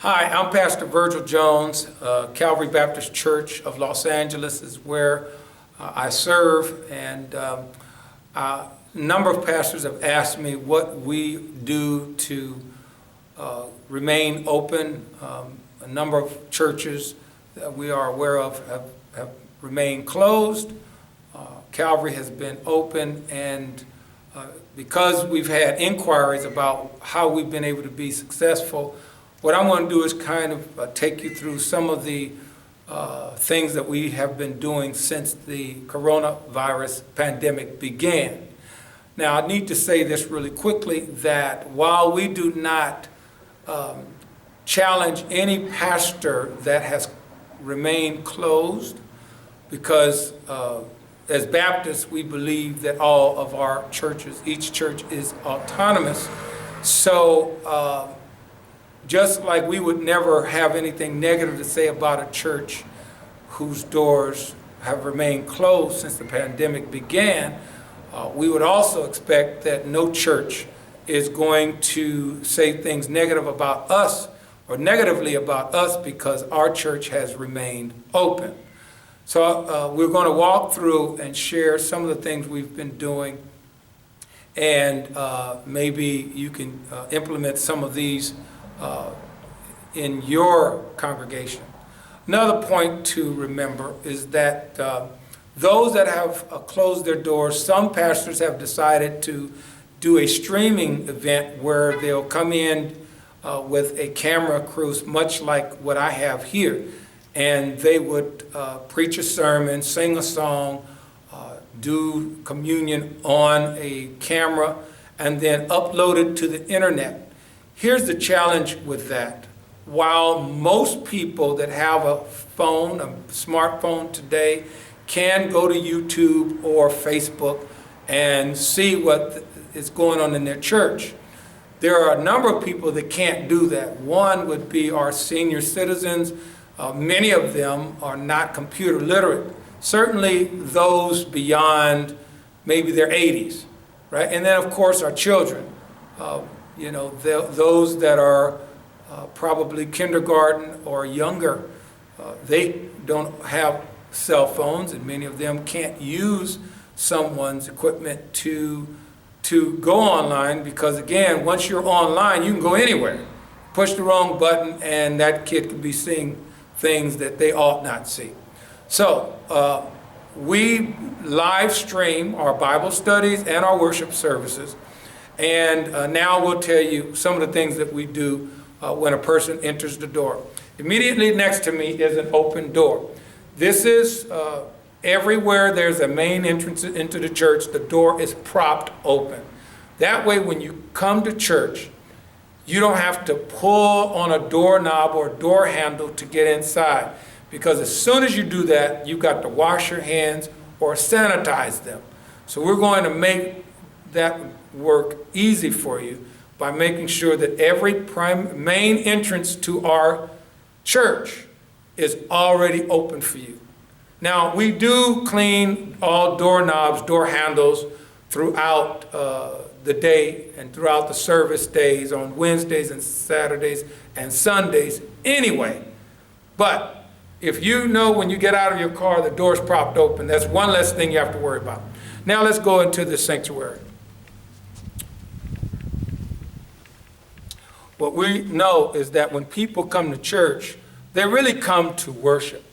Hi, I'm Pastor Virgil Jones. Calvary Baptist Church of Los Angeles is where I serve, and a number of pastors have asked me what we do to remain open. A number of churches that we are aware of have remained closed. Calvary has been open, and because we've had inquiries about how we've been able to be successful, what I'm going to do is kind of take you through some of the things that we have been doing since the coronavirus pandemic began. Now, I need to say this really quickly, that while we do not challenge any pastor that has remained closed, because as Baptists, we believe that all of our churches, each church is autonomous. So just like we would never have anything negative to say about a church whose doors have remained closed since the pandemic began, we would also expect that no church is going to say things negative about us or negatively about us because our church has remained open. So we're going to walk through and share some of the things we've been doing, and maybe you can implement some of these in your congregation. Another point to remember is that those that have closed their doors, some pastors have decided to do a streaming event where they'll come in with a camera crew, much like what I have here, and they would preach a sermon, sing a song, do communion on a camera, and then upload it to the internet. Here's the challenge with that. While most people that have a phone, a smartphone today, can go to YouTube or Facebook and see what is going on in their church, there are a number of people that can't do that. One would be our senior citizens. Many of them are not computer literate. Certainly those beyond maybe their 80s, right? And then of course our children. Those that are probably kindergarten or younger, they don't have cell phones, and many of them can't use someone's equipment to go online, because again, once you're online, you can go anywhere. Push the wrong button and that kid could be seeing things that they ought not see. So we live stream our Bible studies and our worship services. And now we'll tell you some of the things that we do when a person enters the door. Immediately next to me is an open door. This is everywhere there's a main entrance into the church, the door is propped open. That way when you come to church, you don't have to pull on a doorknob or door handle to get inside. Because as soon as you do that, you've got to wash your hands or sanitize them. So we're going to make that work easy for you by making sure that every main entrance to our church is already open for you. Now, we do clean all doorknobs, door handles throughout the day and throughout the service days on Wednesdays and Saturdays and Sundays anyway. But if you know when you get out of your car the door's propped open, that's one less thing you have to worry about. Now let's go into the sanctuary. What we know is that when people come to church, they really come to worship.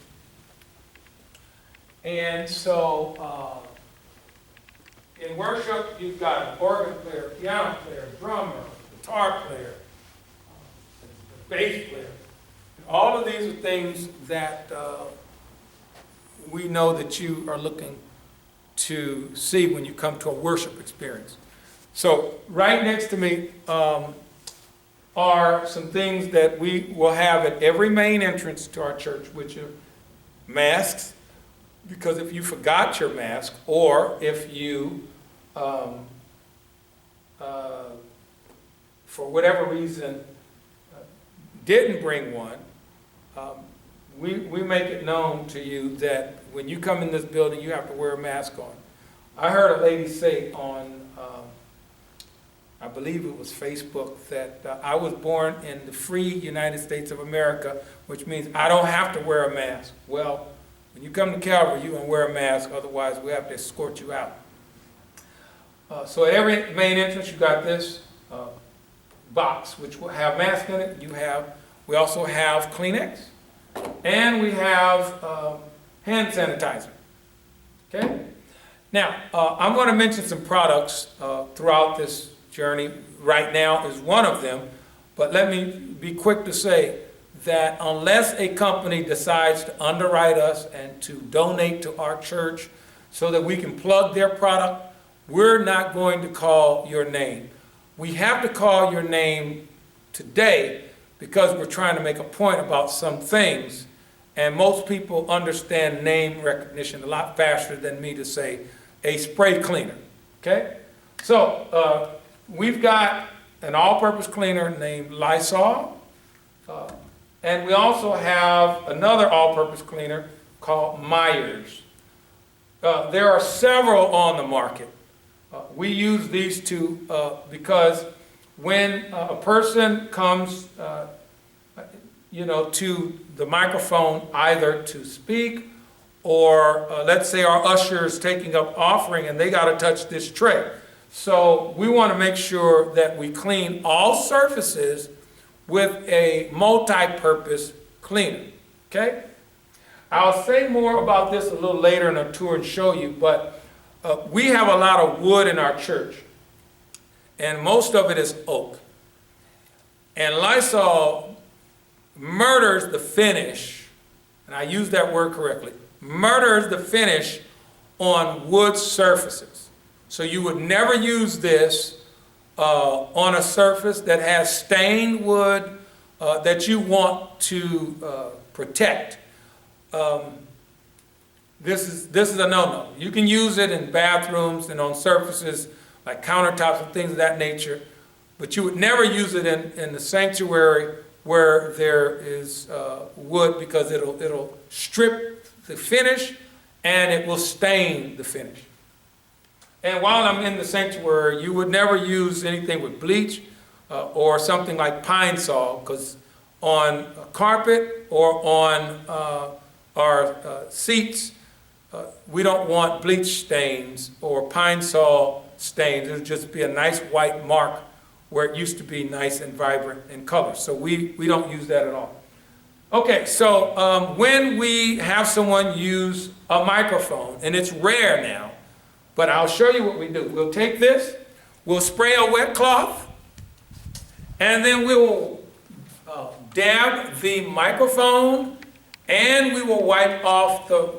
And so in worship, you've got an organ player, piano player, drummer, guitar player, bass player. All of these are things that we know that you are looking to see when you come to a worship experience. So right next to me are some things that we will have at every main entrance to our church, which are masks, because if you forgot your mask, or if you, for whatever reason, didn't bring one, we make it known to you that when you come in this building, you have to wear a mask on. I heard a lady say on, I believe it was Facebook, that I was born in the free United States of America, which means I don't have to wear a mask. Well, when you come to Calvary, you're going to wear a mask, otherwise we have to escort you out. So at every main entrance, you got this box, which will have masks in it. We also have Kleenex, and we have hand sanitizer. Okay? Now, I'm going to mention some products throughout this journey. Right now is one of them, but let me be quick to say that unless a company decides to underwrite us and to donate to our church so that we can plug their product, we're not going to call your name. We have to call your name today because we're trying to make a point about some things, and most people understand name recognition a lot faster than me to say a spray cleaner. Okay? So we've got an all-purpose cleaner named Lysol. And we also have another all-purpose cleaner called Myers. There are several on the market. We use these two because when a person comes, to the microphone either to speak or let's say our usher is taking up offering and they got to touch this tray. So we want to make sure that we clean all surfaces with a multi-purpose cleaner, okay? I'll say more about this a little later in our tour and show you, but we have a lot of wood in our church, and most of it is oak. And Lysol murders the finish, and I use that word correctly, murders the finish on wood surfaces. So you would never use this on a surface that has stained wood that you want to protect. This is a no-no. You can use it in bathrooms and on surfaces like countertops and things of that nature, but you would never use it in the sanctuary where there is wood, because it'll strip the finish and it will stain the finish. And while I'm in the sanctuary, you would never use anything with bleach or something like Pine Sol, because on a carpet or on our seats, we don't want bleach stains or Pine Sol stains. It'll just be a nice white mark where it used to be nice and vibrant in color. So we don't use that at all. Okay, so when we have someone use a microphone, and it's rare now, but I'll show you what we do. We'll take this, we'll spray a wet cloth, and then we will dab the microphone, and we will wipe off the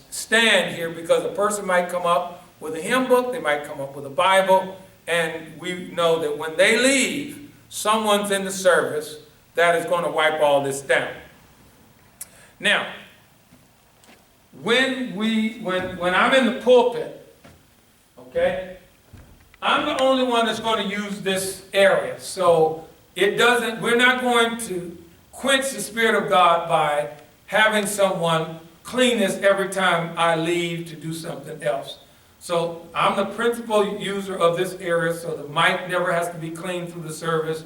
stand here, because a person might come up with a hymn book, they might come up with a Bible, and we know that when they leave, someone's in the service that is going to wipe all this down. Now, when I'm in the pulpit, okay, I'm the only one that's going to use this area. So we're not going to quench the Spirit of God by having someone clean this every time I leave to do something else. So I'm the principal user of this area, so the mic never has to be cleaned through the service.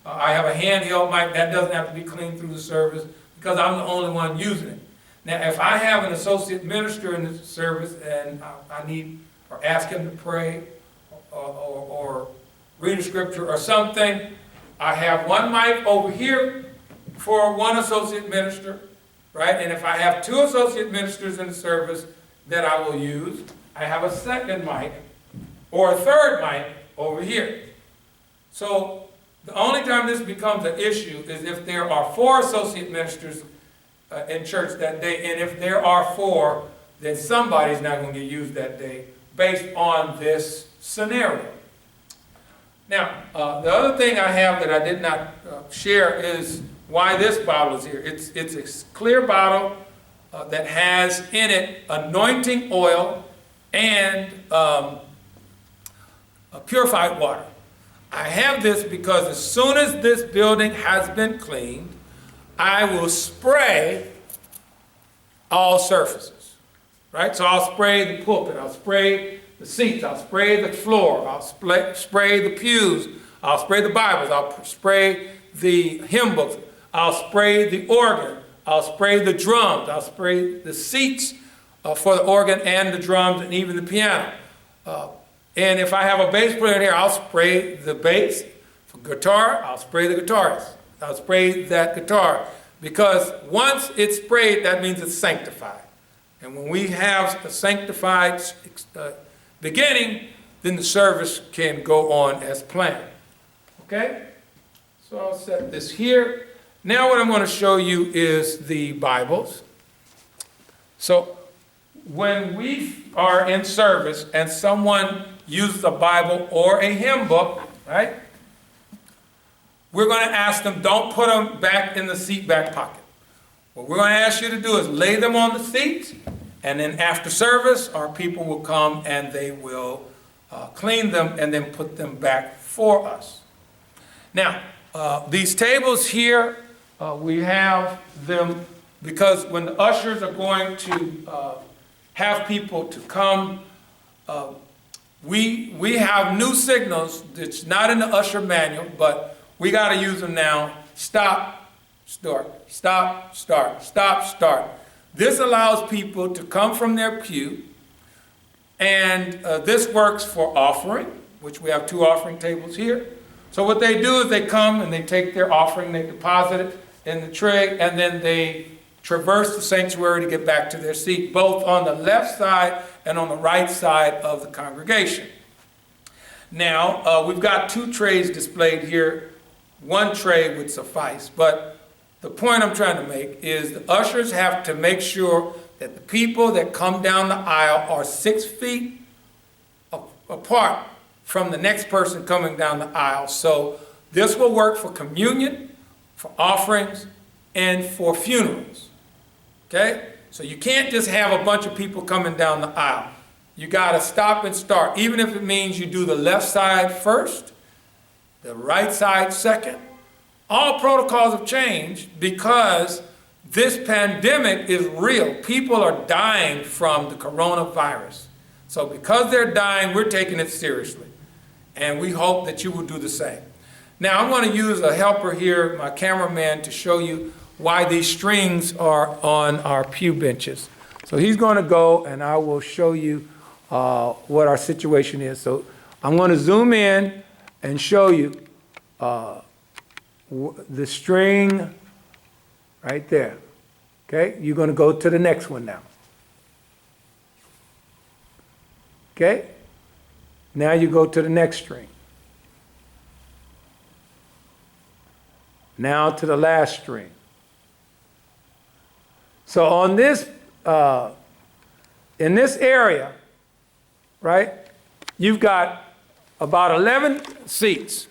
I have a handheld mic that doesn't have to be cleaned through the service, because I'm the only one using it. Now, if I have an associate minister in the service and I need or ask him to pray or read a scripture or something, I have one mic over here for one associate minister, right? And if I have two associate ministers in the service that I will use, I have a second mic or a third mic over here. So the only time this becomes an issue is if there are 4 associate ministers in church that day, and if there are 4, then somebody's not going to get used that day based on this scenario. Now, the other thing I have that I did not share is why this bottle is here. It's a clear bottle that has in it anointing oil and purified water. I have this because as soon as this building has been cleaned, I will spray all surfaces, right? So I'll spray the pulpit, I'll spray the seats, I'll spray the floor, I'll spray the pews, I'll spray the Bibles, I'll spray the hymn books, I'll spray the organ, I'll spray the drums, I'll spray the seats for the organ and the drums and even the piano. And if I have a bass player in here, I'll spray the bass. For guitar, I'll spray the guitarist. I'll spray that guitar. Because once it's sprayed, that means it's sanctified. And when we have a sanctified beginning, then the service can go on as planned. Okay? So I'll set this here. Now what I'm going to show you is the Bibles. So when we are in service and someone uses a Bible or a hymn book, right? We're going to ask them, don't put them back in the seat back pocket. What we're going to ask you to do is lay them on the seat, and then after service, our people will come and they will clean them and then put them back for us. Now, these tables here, we have them because when the ushers are going to have people to come, we have new signals that's not in the usher manual, but we got to use them now. Stop, start, stop, start, stop, start. This allows people to come from their pew, and this works for offering, which we have 2 offering tables here. So what they do is they come and they take their offering, they deposit it in the tray, and then they traverse the sanctuary to get back to their seat, both on the left side and on the right side of the congregation. Now, we've got 2 trays displayed here. 1 tray would suffice, but the point I'm trying to make is the ushers have to make sure that the people that come down the aisle are 6 feet apart from the next person coming down the aisle. So this will work for communion, for offerings, and for funerals. Okay? So you can't just have a bunch of people coming down the aisle. You got to stop and start, even if it means you do the left side first, the right side second. All protocols have changed because this pandemic is real. People are dying from the coronavirus. So because they're dying, we're taking it seriously. And we hope that you will do the same. Now I'm going to use a helper here, my cameraman, to show you why these strings are on our pew benches. So he's going to go and I will show you what our situation is. So I'm going to zoom in and show you the string right there. Okay, you're going to go to the next one now. Okay, now you go to the next string. Now to the last string. So on this, in this area, right, you've got about 11 seats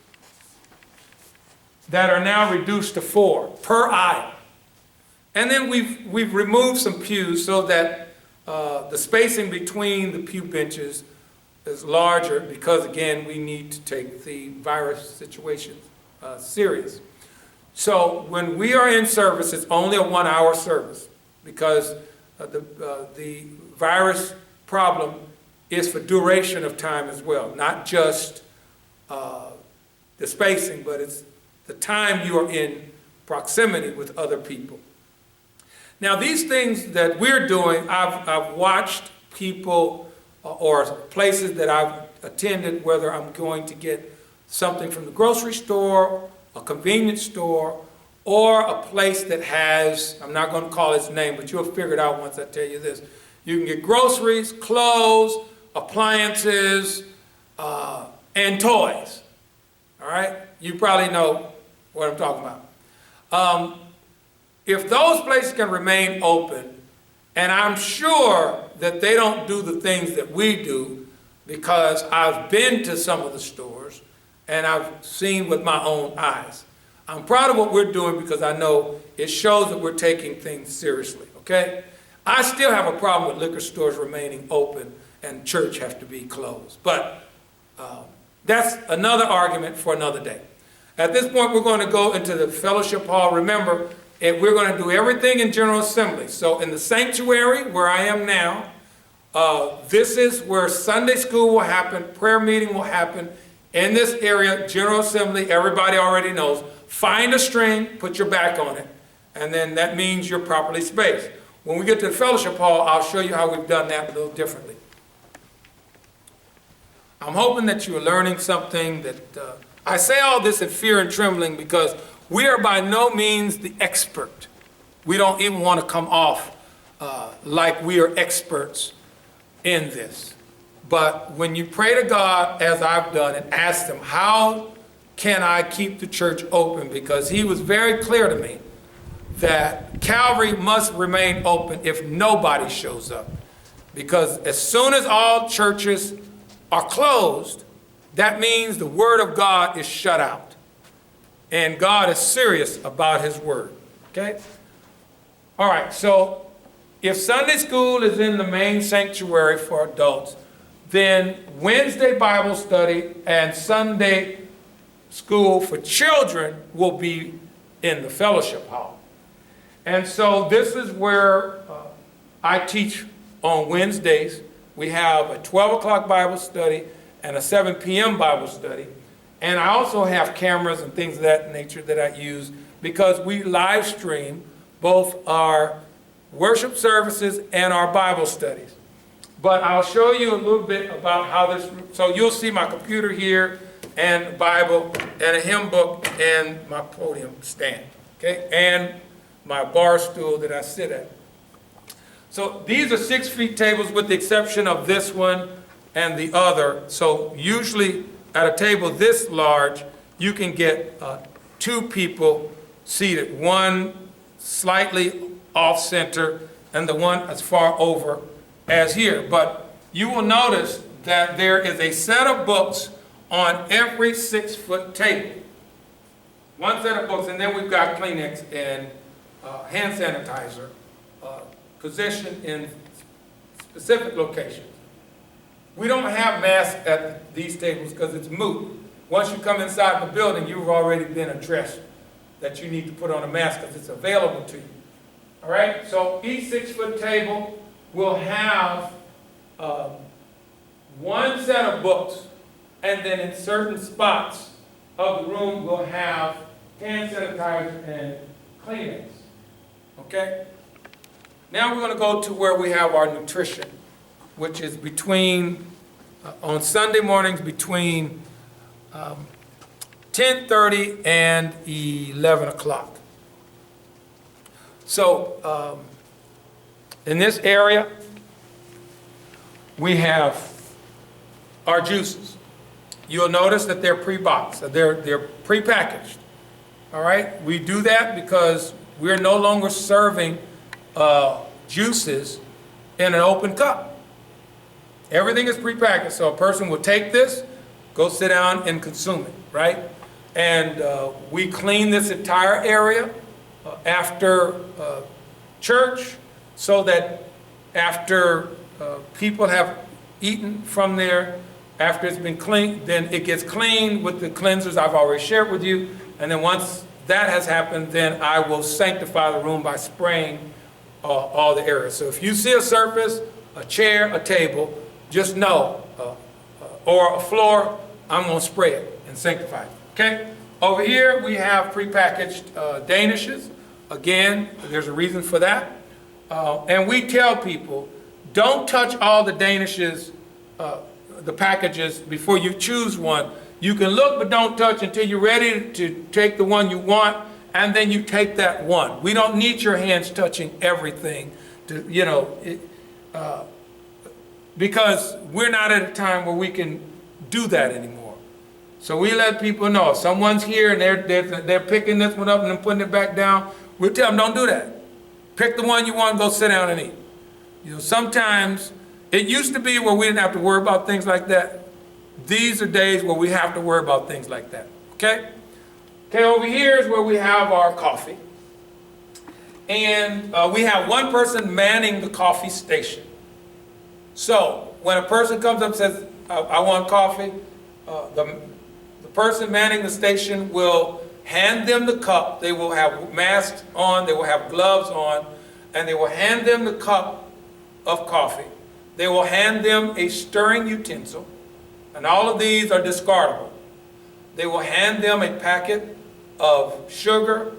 that are now reduced to 4 per aisle. And then we've removed some pews so that the spacing between the pew benches is larger because, again, we need to take the virus situation serious. So when we are in service, it's only a 1-hour service because the virus problem is for duration of time as well, not just the spacing, but it's the time you are in proximity with other people. Now, these things that we're doing, I've watched people or places that I've attended, whether I'm going to get something from the grocery store, a convenience store, or a place that has, I'm not going to call its name, but you'll figure it out once I tell you this. You can get groceries, clothes, appliances, and toys. All right? You probably know what I'm talking about. If those places can remain open, and I'm sure that they don't do the things that we do, because I've been to some of the stores and I've seen with my own eyes. I'm proud of what we're doing because I know it shows that we're taking things seriously, okay? I still have a problem with liquor stores remaining open and church have to be closed. But that's another argument for another day. At this point, we're going to go into the fellowship hall. Remember, we're going to do everything in General Assembly. So in the sanctuary, where I am now, This is where Sunday school will happen, prayer meeting will happen in this area, General Assembly, everybody already knows. Find a string, put your back on it, and then that means you're properly spaced. When we get to the fellowship hall, I'll show you how we've done that a little differently. I'm hoping that you are learning something that, I say all this in fear and trembling because we are by no means the expert. We don't even want to come off like we are experts in this. But when you pray to God, as I've done, and ask Him, how can I keep the church open? Because He was very clear to me that Calvary must remain open if nobody shows up. Because as soon as all churches are closed, that means the Word of God is shut out. And God is serious about His Word. Okay? All right, so if Sunday school is in the main sanctuary for adults, then Wednesday Bible study and Sunday school for children will be in the fellowship hall. And so this is where I teach on Wednesdays. We have a 12 o'clock Bible study and a 7 p.m. Bible study. And I also have cameras and things of that nature that I use because we live stream both our worship services and our Bible studies. But I'll show you a little bit about how this, so you'll see my computer here and Bible and a hymn book and my podium stand, okay? And my bar stool that I sit at. So these are 6 feet tables with the exception of this one and the other. So usually at a table this large, you can get 2 people seated, one slightly off center and the one as far over as here. But you will notice that there is a set of books on every 6-foot table. One set of books, and then we've got Kleenex and hand sanitizer positioned in specific locations. We don't have masks at these tables because it's moot. Once you come inside the building, you've already been addressed that you need to put on a mask because it's available to you. All right, so each 6-foot table will have one set of books, and then in certain spots of the room we'll have hand sanitizer and Kleenex. Okay? Now we're going to go to where we have our nutrition, which is between, on Sunday mornings between 10:30 and 11 o'clock. So in this area, we have our juices. You'll notice that they're pre-boxed, they're pre-packaged. All right, we do that because we're no longer serving juices in an open cup. Everything is pre-packaged, so a person will take this, go sit down and consume it, right? And we clean this entire area after church so that after people have eaten from there, after it's been cleaned, then it gets cleaned with the cleansers I've already shared with you. And then once that has happened, then I will sanctify the room by spraying all the areas. So if you see a surface, a chair, a table, just know, or a floor, I'm going to spray it and sanctify it. Okay? Over here we have prepackaged danishes. Again, there's a reason for that. And we tell people, don't touch all the danishes, the packages, before you choose one. You can look, but don't touch until you're ready to take the one you want, and then you take that one. We don't need your hands touching everything, to, you know, because we're not at a time where we can do that anymore. So we let people know if someone's here and they're picking this one up and then putting it back down, we'll tell them don't do that. Pick the one you want and go sit down and eat. You know, sometimes it used to be where we didn't have to worry about things like that. These are days where we have to worry about things like that. Okay? Okay, over here is where we have our coffee. And we have one person manning the coffee station. So when a person comes up and says, I want coffee, the person manning the station will hand them the cup. They will have masks on, they will have gloves on, and they will hand them the cup of coffee. They will hand them a stirring utensil, and all of these are discardable. They will hand them a packet of sugar,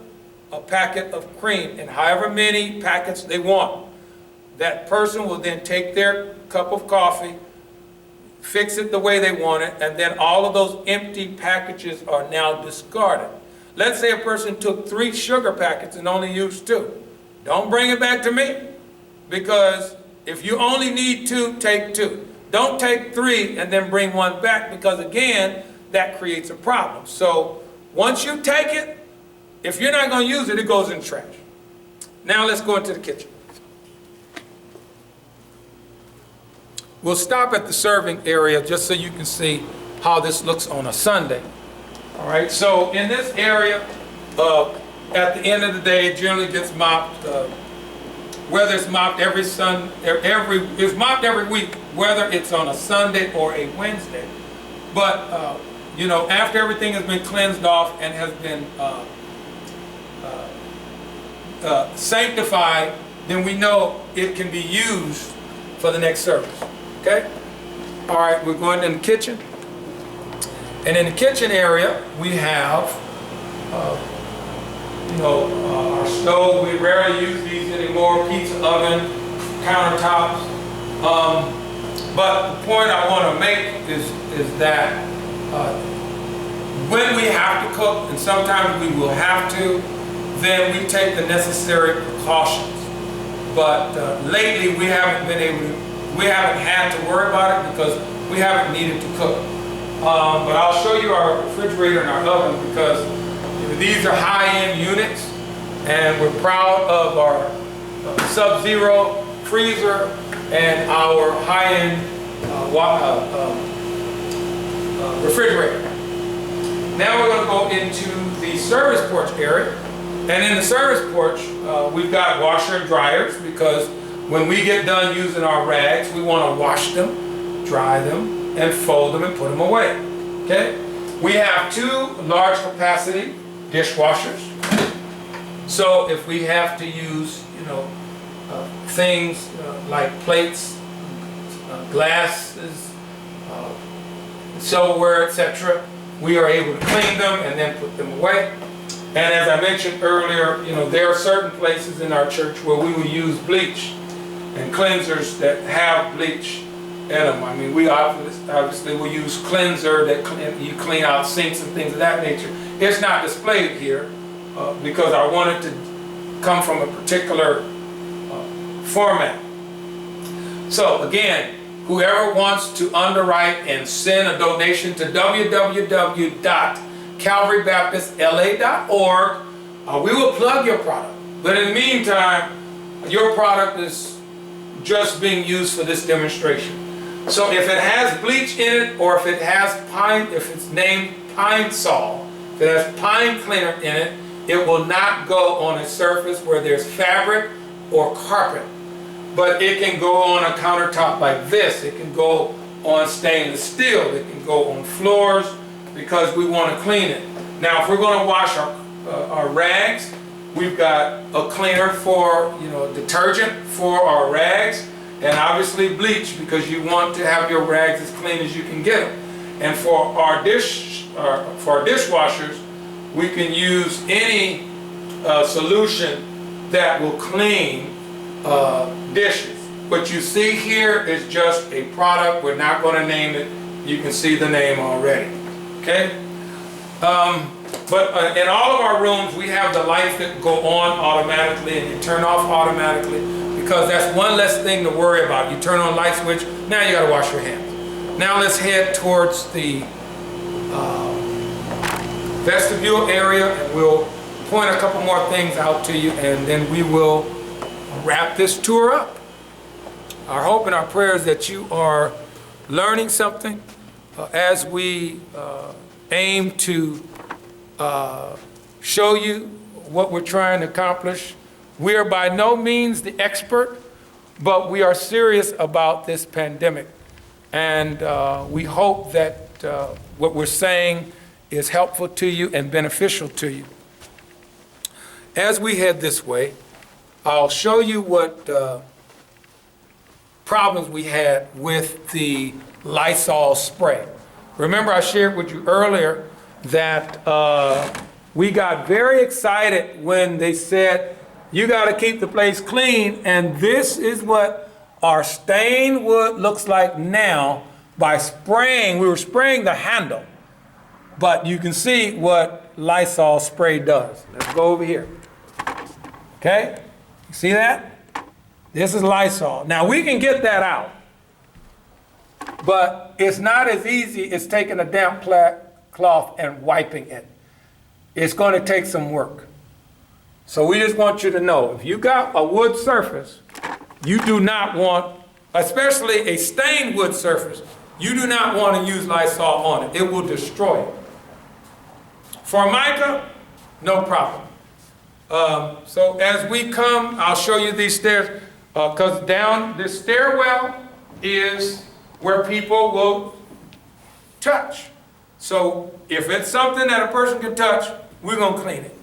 a packet of cream, and however many packets they want. That person will then take their cup of coffee, fix it the way they want it, and then all of those empty packages are now discarded. Let's say a person took 3 sugar packets and only used 2. Don't bring it back to me, because if you only need 2, take 2. Don't take 3 and then bring 1 back, because again, that creates a problem. So once you take it, if you're not going to use it, it goes in the trash. Now let's go into the kitchen. We'll stop at the serving area just so you can see how this looks on a Sunday. All right, so in this area, at the end of the day, it generally gets mopped. Whether it's mopped it's mopped every week, whether it's on a Sunday or a Wednesday. But you know, after everything has been cleansed off and has been sanctified, then we know it can be used for the next service. Okay? All right, we're going in the kitchen. And in the kitchen area, we have, our stove. We rarely use these anymore. Pizza oven, countertops. But the point I want to make is that when we have to cook, and sometimes we will have to, then we take the necessary precautions. But lately, we haven't had to worry about it because we haven't needed to cook. But I'll show you our refrigerator and our oven, because these are high-end units, and we're proud of our Sub-Zero freezer and our high-end refrigerator. Now we're going to go into the service porch area. And in the service porch, we've got washer and dryers, because when we get done using our rags, we want to wash them, dry them, and fold them and put them away. Okay? We have 2 large capacity dishwashers. So if we have to use, things like plates, glasses, silverware, etc., we are able to clean them and then put them away. And as I mentioned earlier, there are certain places in our church where we will use bleach and cleansers that have bleach in them. I mean, we obviously will use cleanser that you clean out sinks and things of that nature. It's not displayed here because I want it to come from a particular format. So again, whoever wants to underwrite and send a donation to www.calvarybaptistla.org, we will plug your product. But in the meantime, your product is just being used for this demonstration. So if it has bleach in it, or if it has if it's named Pine Sol, if it has pine cleaner in it, it will not go on a surface where there's fabric or carpet. But it can go on a countertop like this. It can go on stainless steel. It can go on floors, because we want to clean it. Now, if we're going to wash our rags, we've got a cleaner for, detergent for our rags, and obviously bleach, because you want to have your rags as clean as you can get them. And for our dishwashers, we can use any solution that will clean dishes. What you see here is just a product. We're not going to name it. You can see the name already. Okay? But in all of our rooms, we have the lights that go on automatically and you turn off automatically, because that's one less thing to worry about. You turn on light switch, now you got to wash your hands. Now let's head towards the vestibule area, and we'll point a couple more things out to you, and then we will wrap this tour up. Our hope and our prayer is that you are learning something as we aim to show you what we're trying to accomplish. We are by no means the expert, but we are serious about this pandemic. And we hope that what we're saying is helpful to you and beneficial to you. As we head this way, I'll show you what problems we had with the Lysol spray. Remember, I shared with you earlier that we got very excited when they said, you got to keep the place clean, and this is what our stained wood looks like now by spraying. We were spraying the handle, but you can see what Lysol spray does. Let's go over here. Okay, you see that? This is Lysol. Now we can get that out, but it's not as easy as taking a damp cloth and wiping it. It's going to take some work. So we just want you to know, if you got a wood surface, you do not want, especially a stained wood surface, you do not want to use Lysol on it. It will destroy it. Formica, no problem. So as we come, I'll show you these stairs, because down this stairwell is where people will touch. So if it's something that a person can touch, we're going to clean it.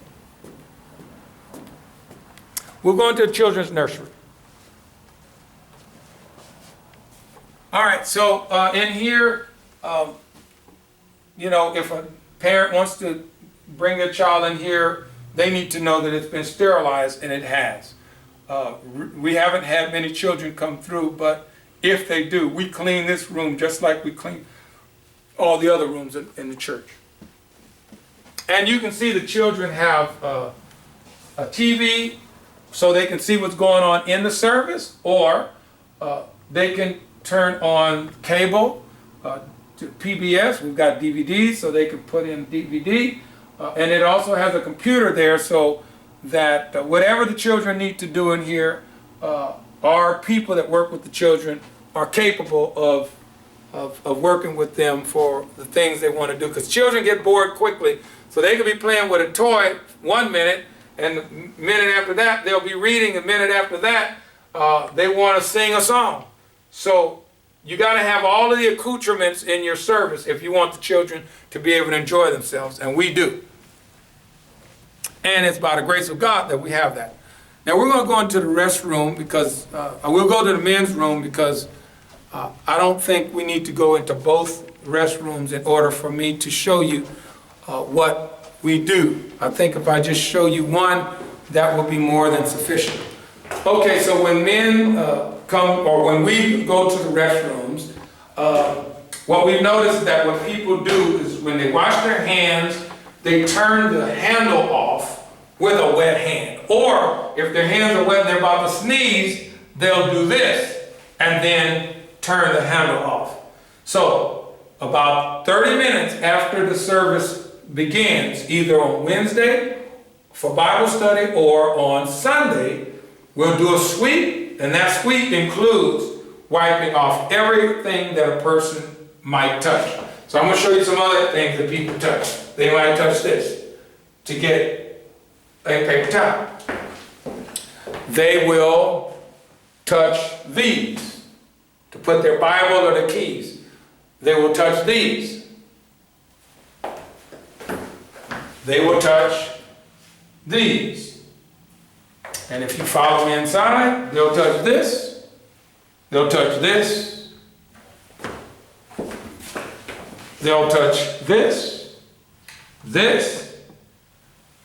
We're going to the children's nursery. All right, so in here, you know, if a parent wants to bring their child in here, they need to know that it's been sterilized, and it has. We haven't had many children come through, but if they do, we clean this room just like we clean all the other rooms in the church. And you can see the children have a TV so they can see what's going on in the service, or they can turn on cable to PBS. We've got DVDs so they can put in DVD. And it also has a computer there so that whatever the children need to do in here, our people that work with the children are capable of working with them for the things they want to do. Because children get bored quickly, so they could be playing with a toy 1 minute, and the minute after that they'll be reading, a minute after that they want to sing a song. So you got to have all of the accoutrements in your service if you want the children to be able to enjoy themselves, and we do. And it's by the grace of God that we have that. Now we're going to go into the restroom, because I will go to the men's room, because I don't think we need to go into both restrooms in order for me to show you what we do. I think if I just show you one, that will be more than sufficient. Okay, so when men come, or when we go to the restrooms, what we've noticed that what people do is when they wash their hands, they turn the handle off with a wet hand. Or if their hands are wet and they're about to sneeze, they'll do this and then turn the handle off. So about 30 minutes after the service begins, either on Wednesday for Bible study or on Sunday, we'll do a sweep, and that sweep includes wiping off everything that a person might touch. So I'm going to show you some other things that people touch. They might touch this to get a paper towel. They will touch these to put their Bible or their keys. They will touch these. They will touch these. And if you follow me inside, they'll touch this. They'll touch this. They'll touch this, this,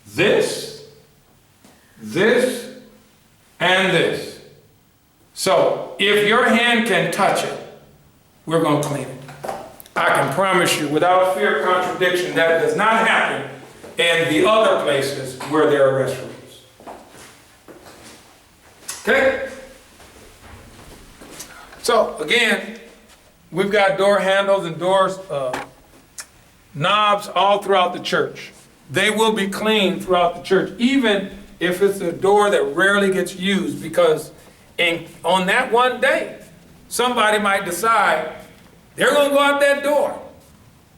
this, this, and this. So if your hand can touch it, we're going to clean it. I can promise you, without fear of contradiction, that does not happen in the other places where there are restrooms. Okay? So again, we've got door handles and doors, knobs all throughout the church. They will be cleaned throughout the church, even if it's a door that rarely gets used, because on that one day, somebody might decide they're going to go out that door.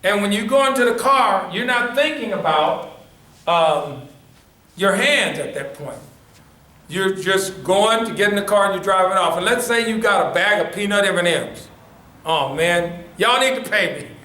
And when you go into the car, you're not thinking about your hands at that point. You're just going to get in the car and you're driving off. And let's say you got a bag of peanut M&Ms. Oh man, y'all need to pay me.